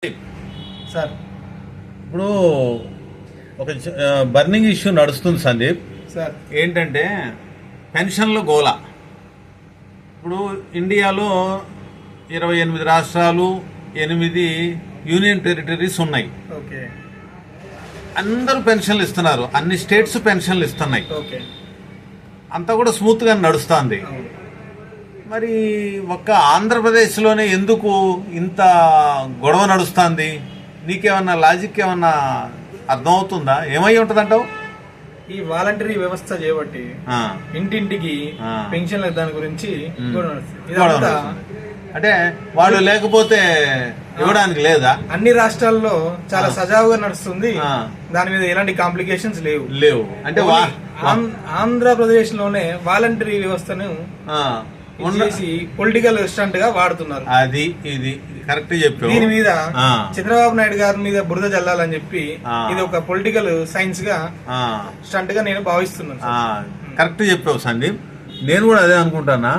Sir ఇప్పుడు ఒక burning issue నడుస్తుంది సందీప్ సార్ ఏంటంటే పెన్షన్ల గోల. ఇప్పుడు ఇండియాలో 28 రాష్ట్రాలు 8 యూనియన్ టెరిటరీస్ ఉన్నాయి. ఓకే, అందరూ పెన్షన్లు ఇస్తున్నారు, అన్ని స్టేట్స్ పెన్షన్లు ఇస్తున్నాయి. ఓకే, అంతా కూడా స్మూత్ గా నడుస్తుంది. మరి ఒక్క ఆంధ్రప్రదేశ్లోనే ఎందుకు ఇంత గొడవ నడుస్తుంది? నీకేమన్నా లాజిక్ ఏమన్నా అర్థమవుతుందా? ఏమై ఉంటదంటావు? ఈ వాలంటరీ వ్యవస్థ చేయబట్టి ఇంటింటికి పెన్షన్ల దాని గురించి ఇదంతా అంటే వాళ్ళు లేకపోతే ఇవ్వడానికి లేదా? అన్ని రాష్ట్రాల్లో చాలా సజావుగా నడుస్తుంది. దాని మీద ఎలాంటి కాంప్లికేషన్స్ లేవు. అంటే ఆంధ్రప్రదేశ్ లోనే వాలంటరీ వ్యవస్థను పొలిటికల్ స్టంట్ గా వాడుతున్నారు. అది ఇది కరెక్ట్ చెప్పావు. దీని మీద చంద్రబాబు నాయుడు గారి మీద బురద జల్లాలని చెప్పి ఇది ఒక పొలిటికల్ సైన్స్ గా స్టంట్ గా నేను భావిస్తున్నాను. కరెక్ట్ చెప్పావు సందీప్, నేను కూడా అదే అనుకుంటానా.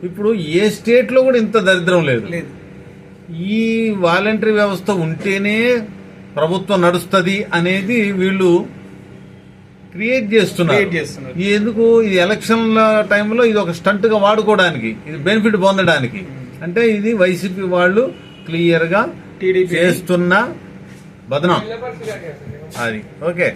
ఇప్పుడు ఏ స్టేట్ లో కూడా ఇంత దరిద్రం లేదు. ఈ వాలంటరీ వ్యవస్థ ఉంటేనే ప్రభుత్వం నడుస్తుంది అనేది వీళ్ళు క్రియేట్ చేస్తున్నారు. ఎందుకు? ఇది ఎలక్షన్ల టైంలో ఇది ఒక స్టంట్ గా వాడుకోవడానికి, ఇది బెనిఫిట్ పొందడానికి. అంటే ఇది వైసీపీ వాళ్ళు క్లియర్ గా చేస్తున్న బదనం అది. ఓకే.